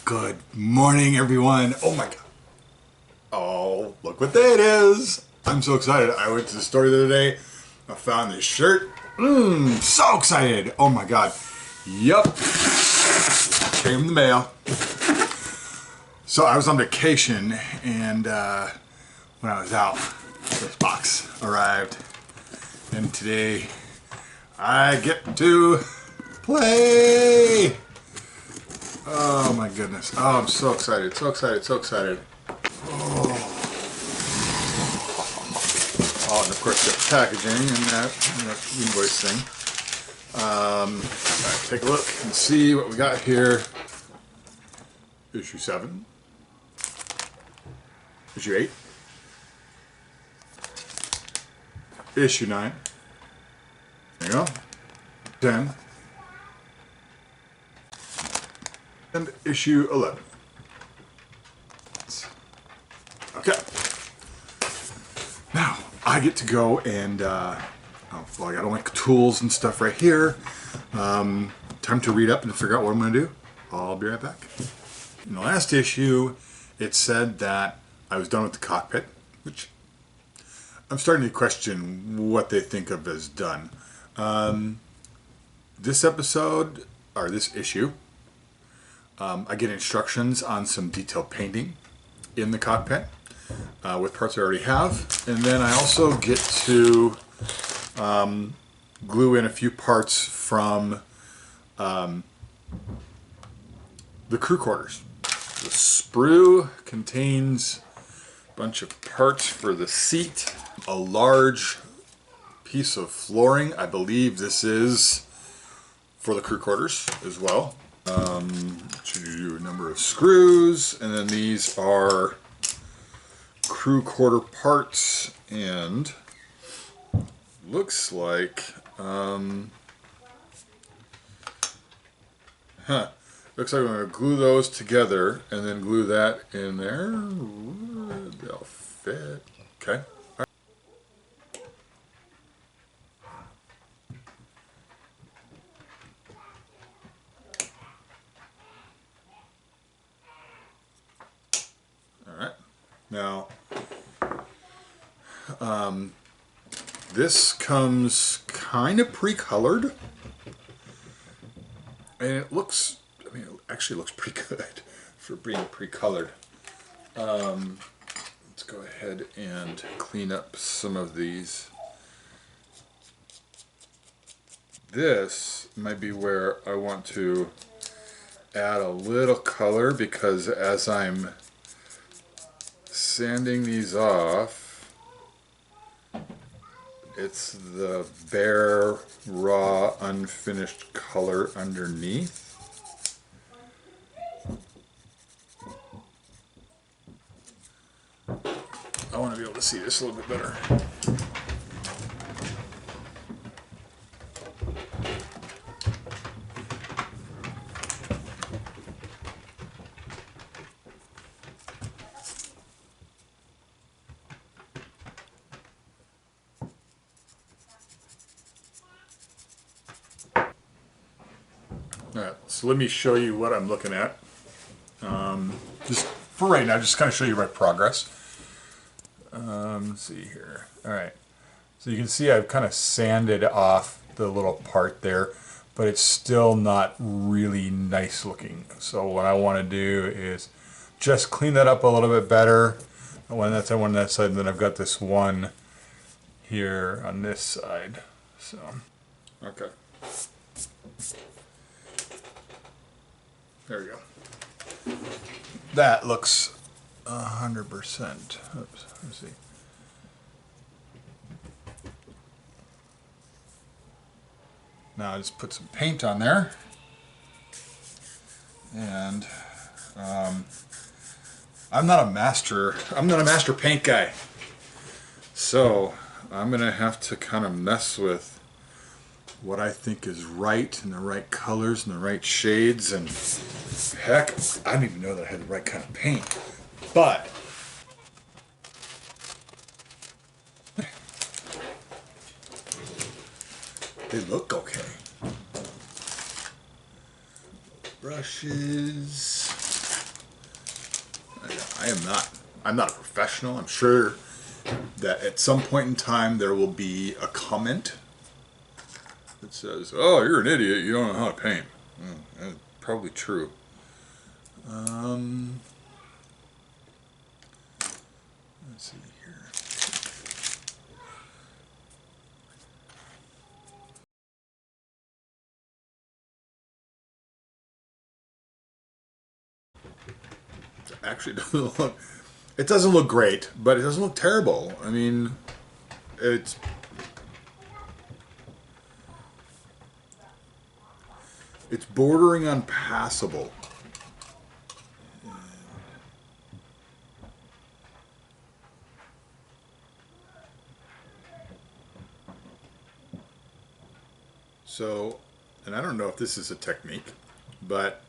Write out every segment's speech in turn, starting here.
Good morning, everyone. Oh my God. Oh, look what day it is. I'm so excited. I went to the store the other day. I found this shirt. So excited. Oh my God. Yup. Came in the mail. So I was on vacation, and when I was out, this box arrived. And today I get to play. Oh my goodness. Oh, I'm so excited. So excited. So excited. Oh, and of course the packaging and that invoice thing. Alright, take a look and see what we got here. Issue 7. Issue 8. Issue 9. There you go. 10. And issue 11. Okay. Now, I get to go and, well, I got all my tools and stuff right here. Time to read up and figure out what I'm going to do. I'll be right back. In the last issue, it said that I was done with the cockpit, which I'm starting to question what they think of as done. This episode, or this issue, I get instructions on some detailed painting in the cockpit with parts I already have, and then I also get to glue in a few parts from the crew quarters. The sprue contains a bunch of parts for the seat, a large piece of flooring. I believe this is for the crew quarters as well. Should do a number of screws, and then these are crew quarter parts, and looks like looks like I'm going to glue those together and then glue that in there. They'll fit. Okay. Now, this comes kind of pre-colored, and it looks, I mean, it actually looks pretty good for being pre-colored. Let's go ahead and clean up some of these. This might be where I want to add a little color, because as I'm sanding these off, it's the bare, raw, unfinished color underneath. I want to be able to see this a little bit better. Alright, so let me show you what I'm looking at. Just for right now, just kind of show you my progress. Let's see here. Alright, so you can see I've kind of sanded off the little part there, but it's still not really nice looking. So what I want to do is just clean that up a little bit better. When that's on that side, and then I've got this one here on this side. So, okay. There we go. That looks 100%. Oops, let's see. Now I just put some paint on there, and I'm not a master paint guy, so I'm gonna have to kind of mess with what I think is right, and the right colors and the right shades, and heck, I didn't even know that I had the right kind of paint, but they look okay. Brushes. I'm not a professional. I'm sure that at some point in time there will be a comment that says, "Oh, you're an idiot. You don't know how to paint." That's probably true. Let's see here. Actually, it doesn't look great, but it doesn't look terrible. I mean, it's bordering on passable. So, and I don't know if this is a technique, but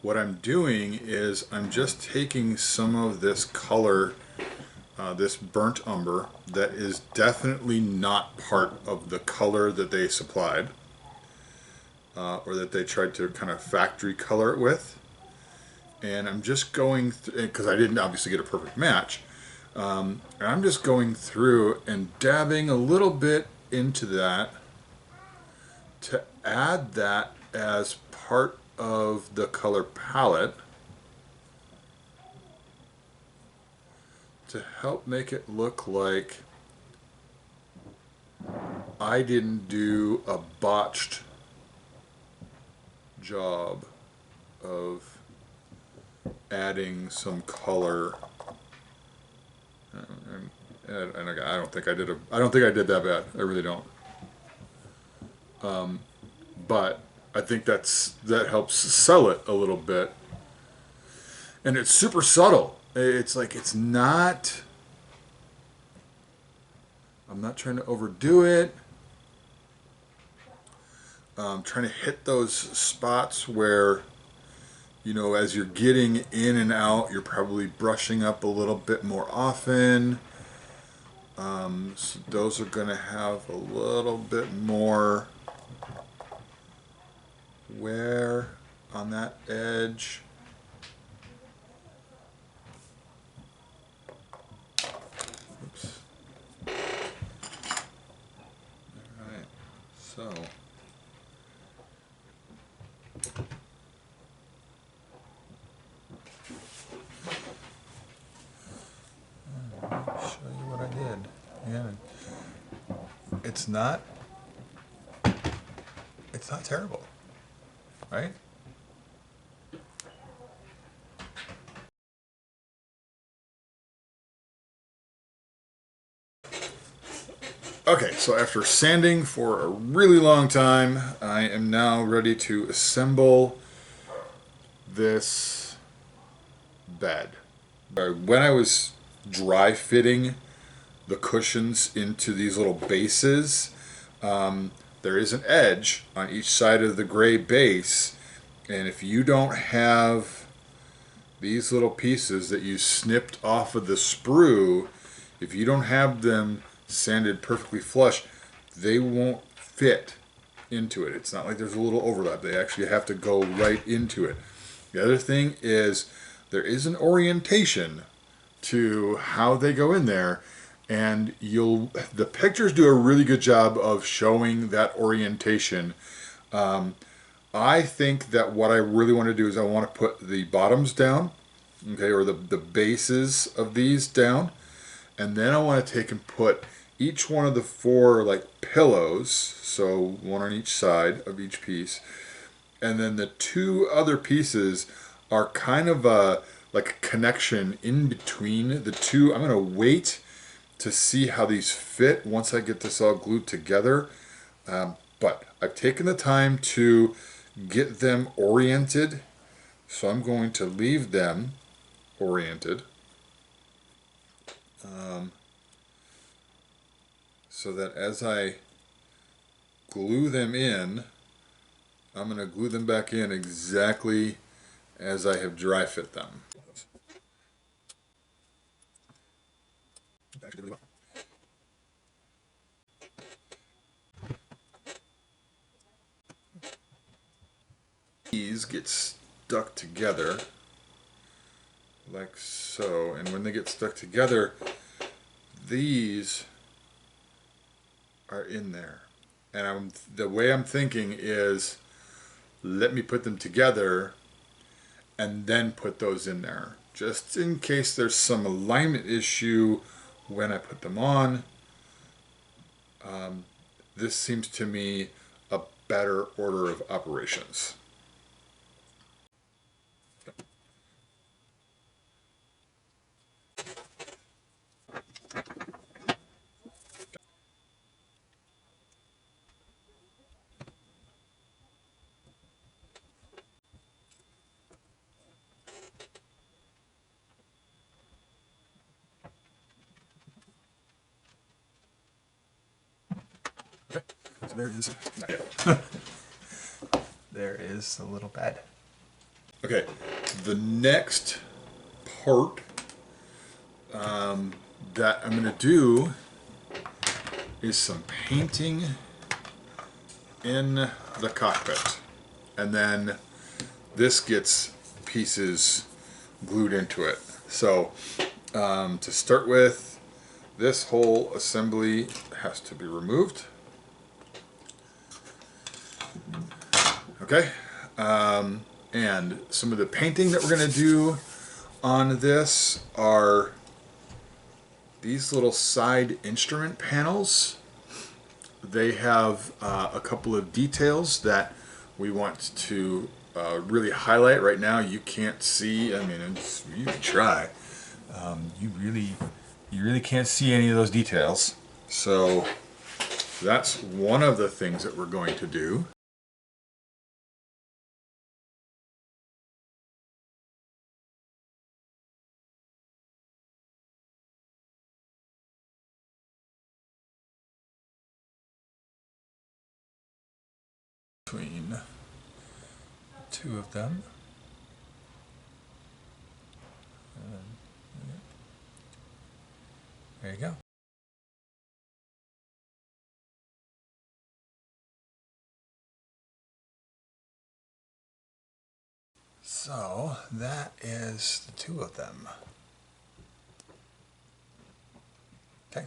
what I'm doing is I'm just taking some of this color, this burnt umber, that is definitely not part of the color that they supplied, or that they tried to kind of factory color it with. And I'm just going, because I didn't obviously get a perfect match, and I'm just going through and dabbing a little bit into that to add that as part of the color palette to help make it look like I didn't do a botched job of adding some color. And I don't think I did that bad. I really don't. But I think that helps sell it a little bit, and it's super subtle. It's like it's not. I'm not trying to overdo it. I'm trying to hit those spots where, as you're getting in and out, you're probably brushing up a little bit more often. So those are going to have a little bit more wear on that edge. Oops. Alright, so I'll show you what I did. Yeah, it's not terrible, right? Okay, so after sanding for a really long time, I am now ready to assemble this bed. When I was dry fitting the cushions into these little bases, there is an edge on each side of the gray base, and if you don't have these little pieces that you snipped off of the sprue, if you don't have them sanded perfectly flush, they won't fit into it. It's not like there's a little overlap. They actually have to go right into it. The other thing is there is an orientation to how they go in there, and the pictures do a really good job of showing that orientation. I think that what I really want to do is I want to put the bottoms down, okay, or the bases of these down, and then I want to take and put each one of the four like pillows, so one on each side of each piece, and then the two other pieces are kind of like a connection in between the two. I'm going to wait to see how these fit once I get this all glued together. But I've taken the time to get them oriented, so I'm going to leave them oriented. So that as I glue them in, I'm going to glue them back in exactly as I have dry fit them. These get stuck together, like so. And when they get stuck together, these are in there. And the way I'm thinking is, let me put them together and then put those in there, just in case there's some alignment issue when I put them on. This seems to me a better order of operations. Okay, so there it is. There is a little bed. Okay, the next part that I'm going to do is some painting in the cockpit. And then this gets pieces glued into it. So to start with, this whole assembly has to be removed. Okay, and some of the painting that we're going to do on this are these little side instrument panels. They have a couple of details that we want to really highlight right now. You can't see, I mean, you can try. You really can't see any of those details. So that's one of the things that we're going to do. Between two of them. There you go. So that is the two of them. Okay.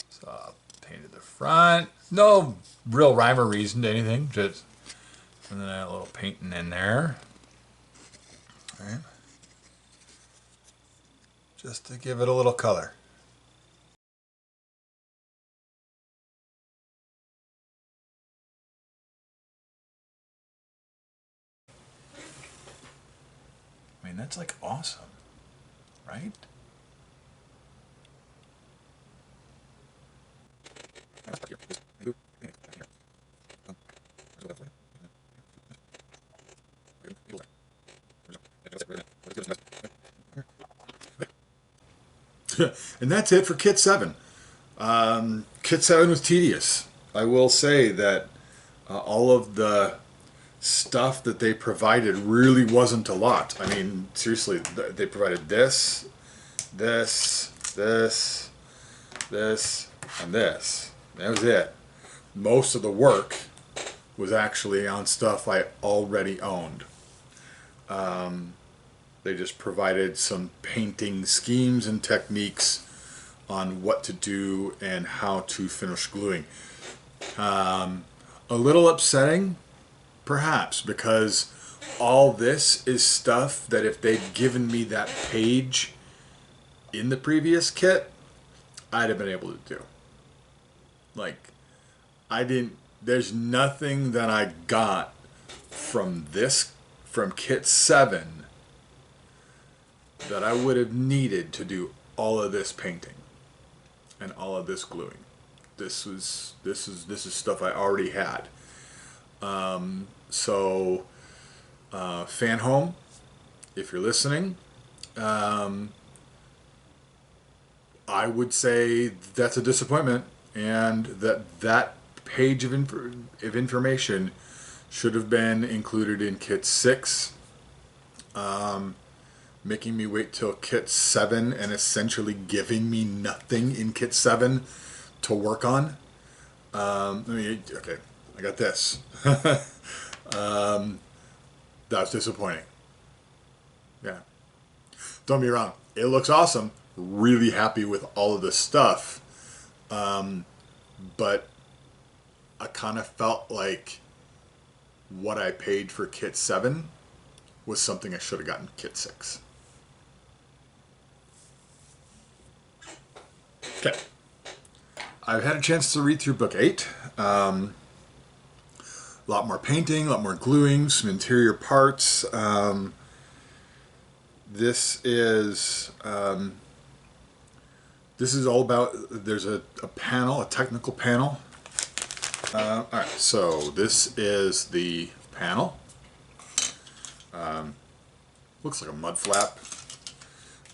So I painted the front. No real rhyme or reason to anything. Just and then a little painting in there. All right. Just to give it a little color. I mean, that's like awesome, right? And that's it for Kit 7. Kit 7 was tedious. I will say that all of the stuff that they provided really wasn't a lot. I mean, seriously, they provided this, this, this, this, and this. That was it. Most of the work was actually on stuff I already owned. They just provided some painting schemes and techniques on what to do and how to finish gluing. A little upsetting, perhaps, because all this is stuff that if they'd given me that page in the previous kit, I'd have been able to do. Like, there's nothing that I got from kit 7 that I would have needed to do all of this painting and all of this gluing. This is stuff I already had. So Fan Home, if you're listening, I would say that's a disappointment, and that page of information should have been included in Kit 6, making me wait till Kit 7 and essentially giving me nothing in Kit 7 to work on. Okay, I got this. That was disappointing. Yeah. Don't be wrong. It looks awesome. Really happy with all of this stuff. But I kind of felt like what I paid for Kit 7 was something I should have gotten Kit 6. Okay. I've had a chance to read through book 8. A lot more painting, a lot more gluing, some interior parts. This is all about, there's a panel, a technical panel. All right, so this is the panel. Looks like a mud flap.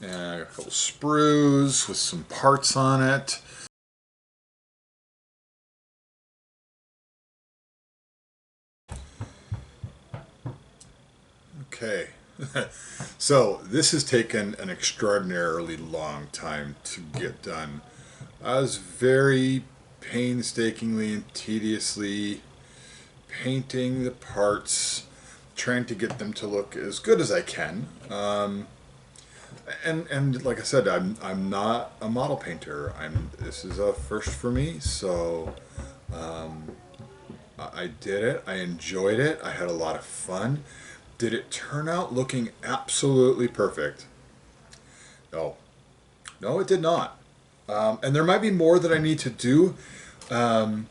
And a couple sprues with some parts on it. Okay, so this has taken an extraordinarily long time to get done. I was very painstakingly and tediously painting the parts, trying to get them to look as good as I can. And like I said, I'm not a model painter. This is a first for me, so I did it. I enjoyed it. I had a lot of fun. Did it turn out looking absolutely perfect? No. No, it did not. And there might be more that I need to do. I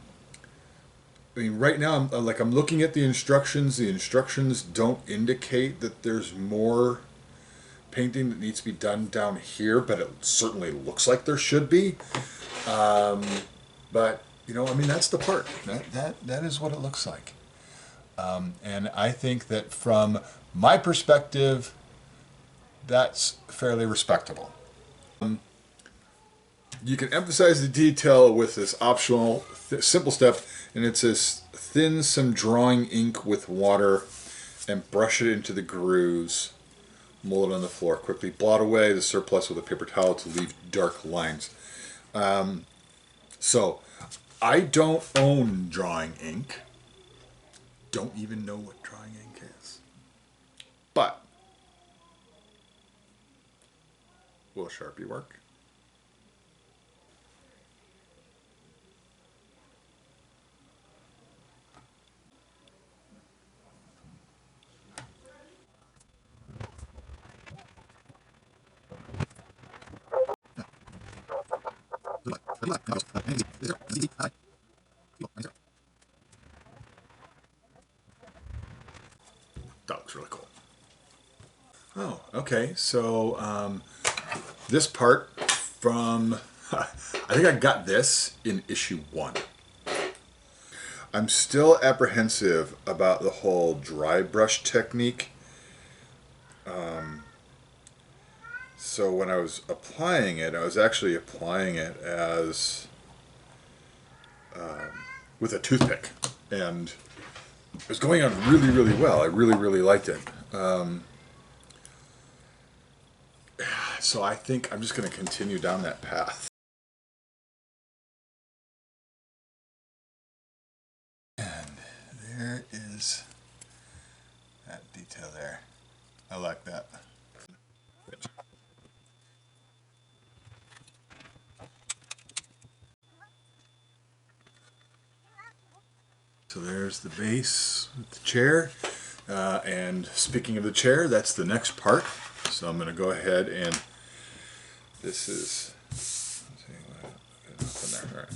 mean, right now, I'm looking at the instructions. The instructions don't indicate that there's more painting that needs to be done down here, but it certainly looks like there should be. But, you know, I mean, that's the part. That is what it looks like. And I think that from my perspective, that's fairly respectable. You can emphasize the detail with this optional simple step, and it says thin some drawing ink with water and brush it into the grooves. Mold it on the floor. Quickly blot away the surplus with a paper towel to leave dark lines. So, I don't own drawing ink. Don't even know what drawing ink is. But, will Sharpie work? That looks really cool. Oh, okay. So this part from, I think I got this in issue 1. I'm still apprehensive about the whole dry brush technique. So when I was applying it, I was actually applying it as with a toothpick, and it was going on really, really well. I really, really liked it. So I think I'm just going to continue down that path. And there is that detail there. I like that. So there's the base with the chair. And speaking of the chair, that's the next part. So I'm going to go ahead and this is, let's see what there. All right.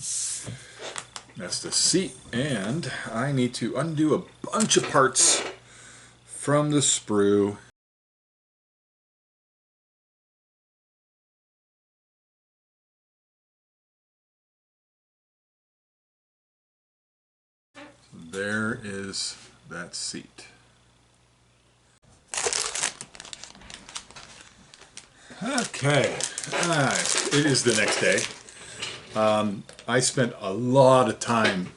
That's the seat, and I need to undo a bunch of parts from the sprue. There is that seat. Okay, it is the next day. I spent a lot of time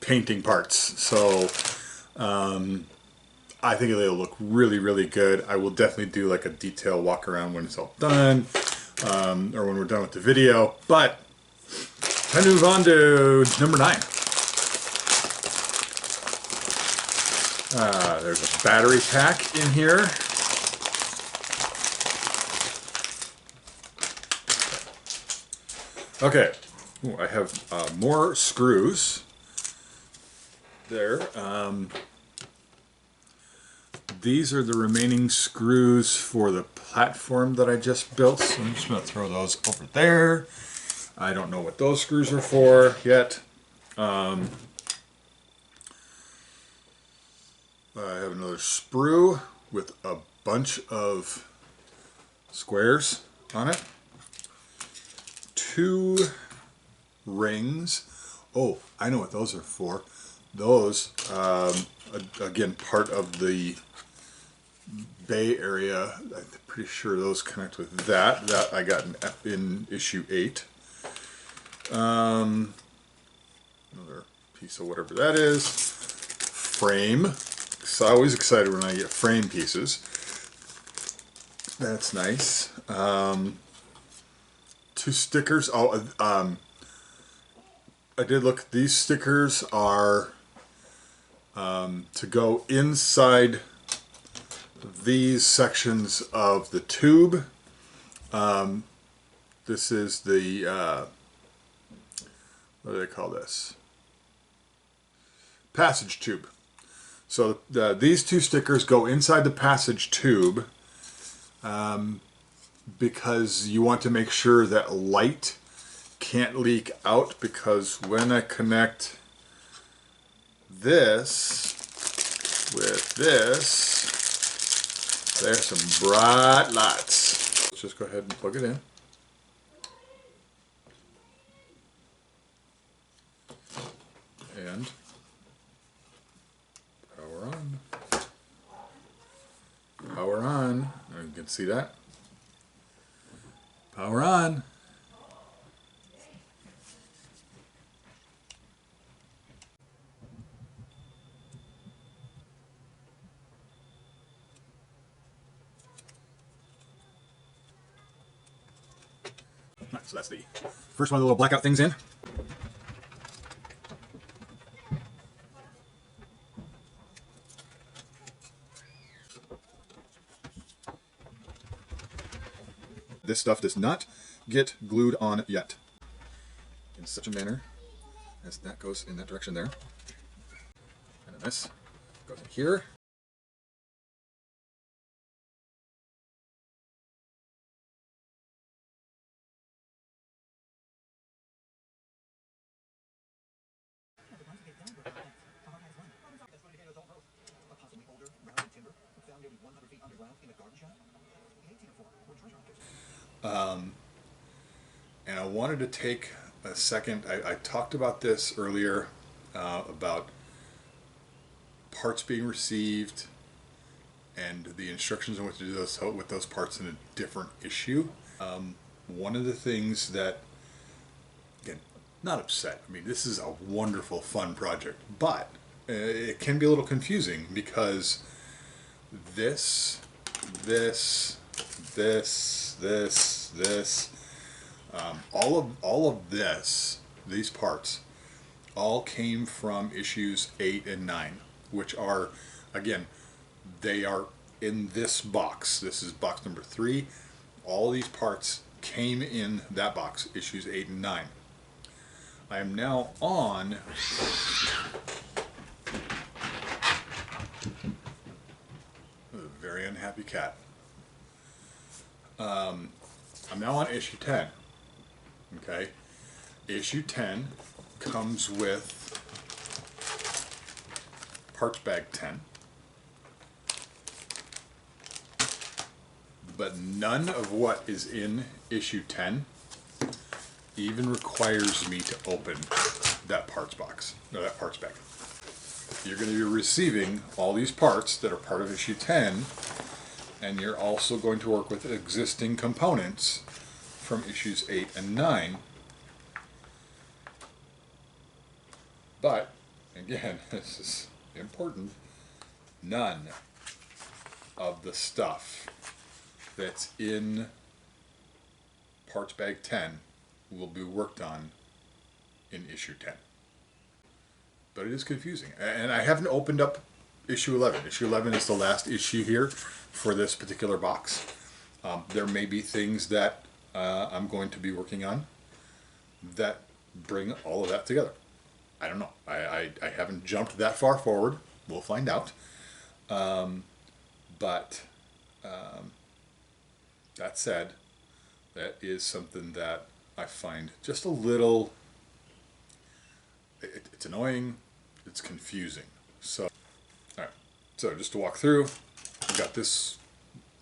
painting parts. So I think it'll look really, really good. I will definitely do like a detail walk around when it's all done, or when we're done with the video. But time to move on to number 9. There's a battery pack in here. Okay, ooh, I have more screws there. These are the remaining screws for the platform that I just built, so I'm just going to throw those over there. I don't know what those screws are for yet. I have another sprue with a bunch of squares on it. 2 rings. Oh, I know what those are for. Those, again, part of the Bay Area. I'm pretty sure those connect with that. That I got in issue 8. Another piece of whatever that is. Frame. So I'm always excited when I get frame pieces. That's nice. 2 stickers. Oh, I did look. These stickers are to go inside these sections of the tube. This is the what do they call this? Passage tube. So these 2 stickers go inside the passage tube because you want to make sure that light can't leak out, because when I connect this with this, there's some bright lights. Let's just go ahead and plug it in. And power on. Power on. You can see that. Power on. So that's the first one of the little blackout things in. This stuff does not get glued on yet, in such a manner as that goes in that direction there. And then this goes in here. And I wanted to take a second. I talked about this earlier about parts being received and the instructions on what to do with those parts in a different issue. One of the things that, again, not upset. I mean, this is a wonderful, fun project, but it can be a little confusing because this, all of this, these parts, all came from issues 8 and 9, which are, again, they are in this box. This is box number 3. All these parts came in that box, issues 8 and 9. I am now on a very unhappy cat. I'm now on issue 10. Okay, issue 10 comes with parts bag 10, but none of what is in issue 10 even requires me to open that parts box, or that parts bag. You're going to be receiving all these parts that are part of issue 10, and you're also going to work with existing components from issues 8 and 9. But again, this is important, none of the stuff that's in parts bag 10 will be worked on in issue 10. But it is confusing. And I haven't opened up issue 11. Issue 11 is the last issue here for this particular box. There may be things that I'm going to be working on that bring all of that together. I don't know. I haven't jumped that far forward. We'll find out. But that said, that is something that I find just a little, it's annoying, it's confusing. So, all right. So just to walk through, we got this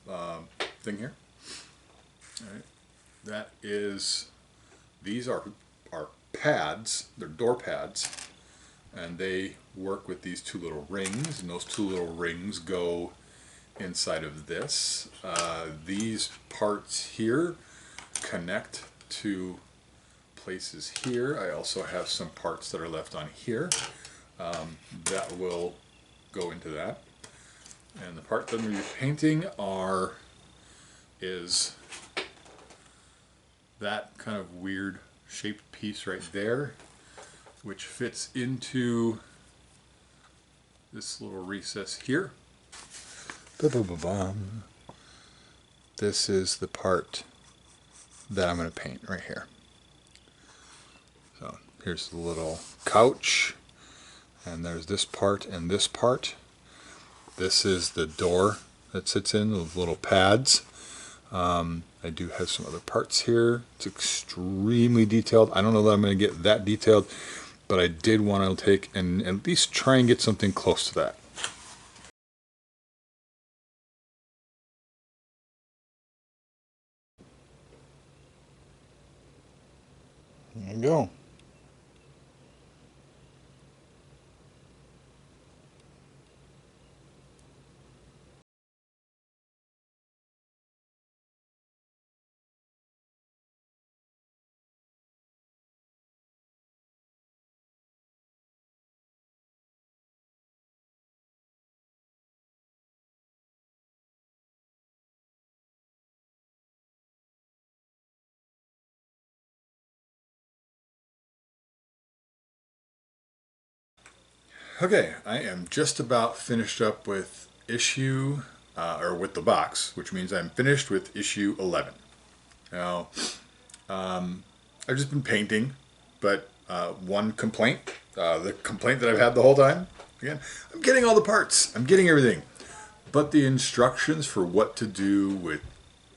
thing here. All right. That is, these are pads, they're door pads, and they work with these two little rings, and those two little rings go inside of this. These parts here connect to places here. I also have some parts that are left on here that will go into that. And the part that I'm going to be painting is that kind of weird shaped piece right there, which fits into this little recess here. This is the part that I'm going to paint right here. So here's the little couch, and there's this part and this part. This is the door that sits in, those little pads. I do have some other parts here. It's extremely detailed. I don't know that I'm going to get that detailed, but I did want to take and at least try and get something close to that. There you go. Okay, I am just about finished up with issue, or with the box, which means I'm finished with issue 11. Now, I've just been painting, but one complaint, the complaint that I've had the whole time, again, I'm getting all the parts, I'm getting everything, but the instructions for what to do with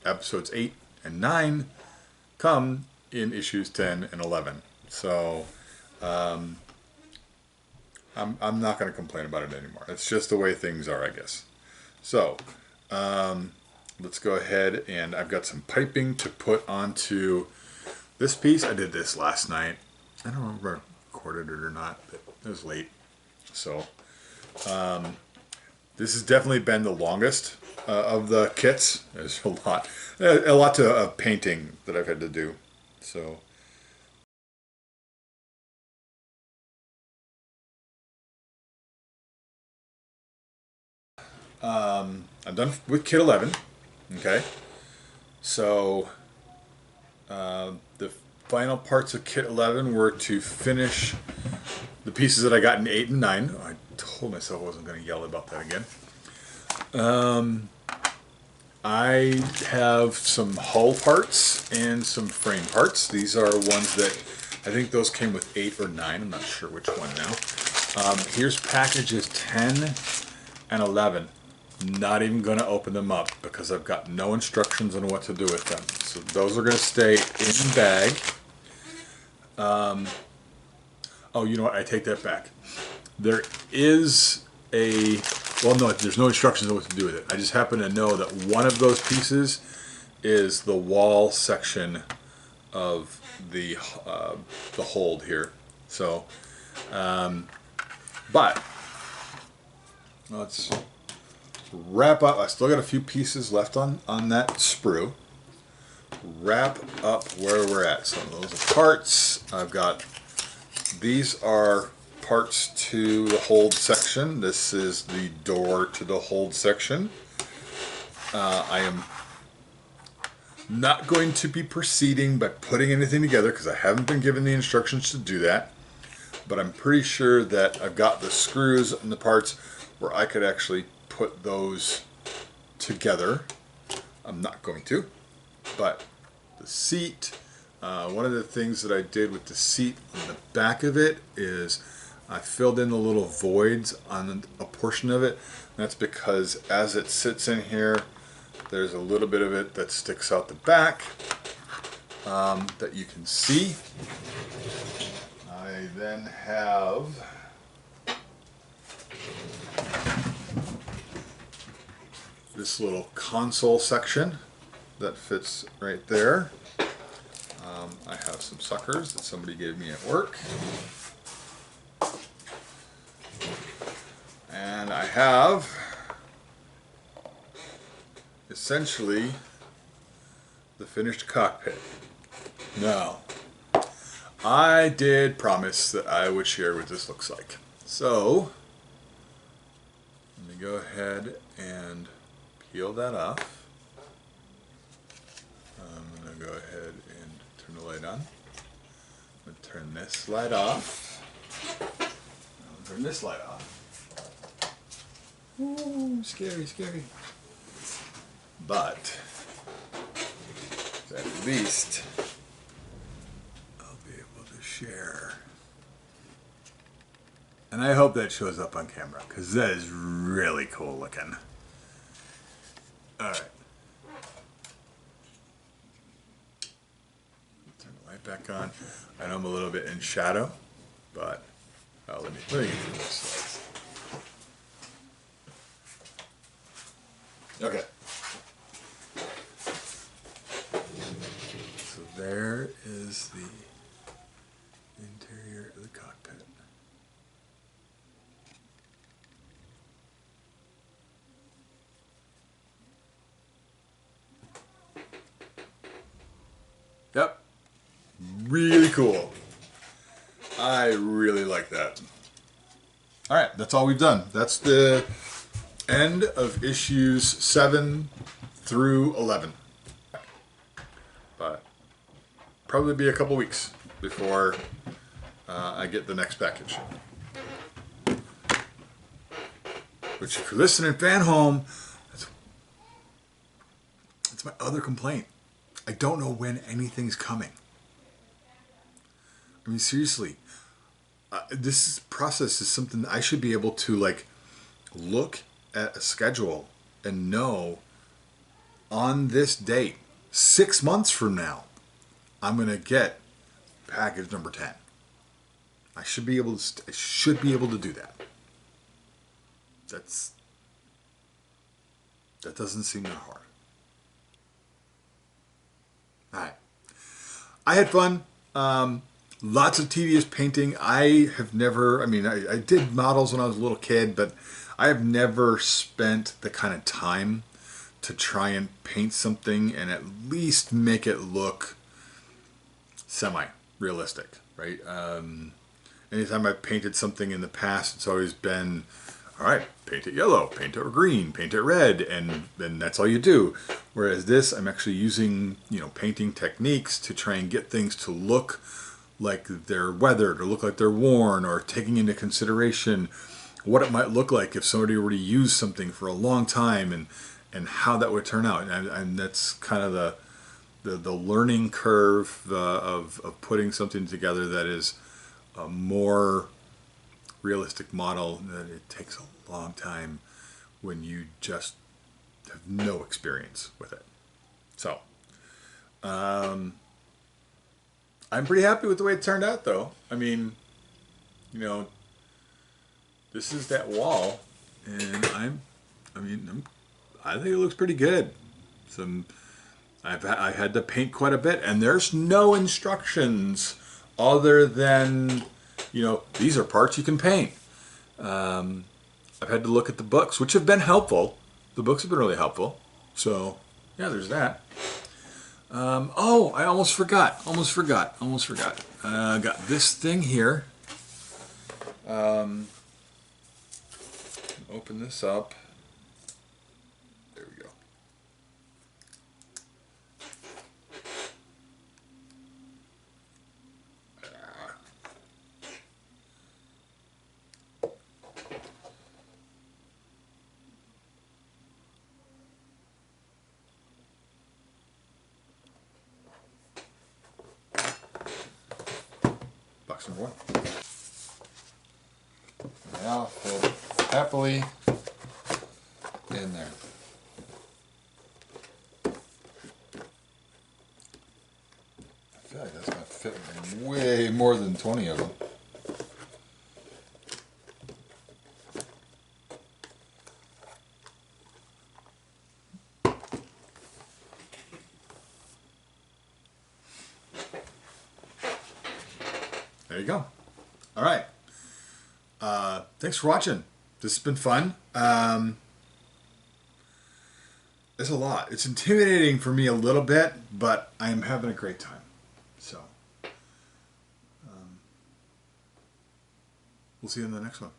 episodes 8 and 9 come in issues 10 and 11. So, I'm not going to complain about it anymore. It's just the way things are, I guess. So, let's go ahead, and I've got some piping to put onto this piece. I did this last night. I don't remember if I recorded it or not, but it was late. So, this has definitely been the longest of the kits. There's a lot of painting that I've had to do. So, I'm done with kit 11. Okay, so the final parts of kit 11 were to finish the pieces that I got in 8 and 9. I told myself I wasn't going to yell about that again. I have some hull parts and some frame parts. These are ones that I think those came with 8 or 9. I'm not sure which one now. Here's packages 10 and 11. Not even going to open them up because I've got no instructions on what to do with them. So those are going to stay in bag. Oh, you know what? I take that back. There is well, no, there's no instructions on what to do with it. I just happen to know that one of those pieces is the wall section of the hold here. So, but let's wrap up. I still got a few pieces left on that sprue. Wrap up where we're at. Some of those are parts. I've got, these are parts to the hold section. This is the door to the hold section. I am not going to be proceeding by putting anything together because I haven't been given the instructions to do that. But I'm pretty sure that I've got the screws and the parts where I could actually put those together. I'm not going to, but the seat, one of the things that I did with the seat on the back of it is I filled in the little voids on a portion of it. That's because as it sits in here, there's a little bit of it that sticks out the back that you can see. I then have this little console section that fits right there. I have some suckers that somebody gave me at work. And I have essentially the finished cockpit. Now, I did promise that I would share what this looks like. So, let me go ahead and peel that off. I'm going to go ahead and turn the light on. I'm going to turn this light off. I'll turn this light off. Ooh, scary, scary. But, at least, I'll be able to share. And I hope that shows up on camera, because that is really cool looking. Alright. Turn the light back on. I know I'm a little bit in shadow, but let me get through this slides. Okay. So there is the interior of the cockpit. Yep. Really cool. I really like that. All right, that's all we've done. That's the end of issues 7 through 11. But probably be a couple weeks before I get the next package. Which, if you're listening, fan home, that's my other complaint. I don't know when anything's coming. I mean, seriously, this process is something I should be able to like look at a schedule and know on this date, 6 months from now, I'm going to get package number 10. I should be able to do that. That doesn't seem that hard. All right. I had fun. Lots of tedious painting. I have never, I did models when I was a little kid, but I have never spent the kind of time to try and paint something and at least make it look semi-realistic, right? Anytime I've painted something in the past, it's always been, all right, paint it yellow, paint it green, paint it red, and then that's all you do. Whereas this, I'm actually using, painting techniques to try and get things to look like they're weathered or look like they're worn, or taking into consideration what it might look like if somebody were to use something for a long time and how that would turn out. And that's kind of the learning curve of putting something together that is a more realistic model. That it takes a long time when you just have no experience with it. So, I'm pretty happy with the way it turned out, though. I mean, this is that wall, and I think it looks pretty good. I had to paint quite a bit, and there's no instructions other than, these are parts you can paint. I've had to look at the books, which have been helpful. The books have been really helpful. So, yeah, there's that. I almost forgot. I got this thing here. Open this up. There we go. Box number one. Now fit happily in there. I feel like that's going to fit way more than 20 of them. There you go. All right. Thanks for watching. This has been fun. It's a lot. It's intimidating for me a little bit, but I am having a great time. So, we'll see you in the next one.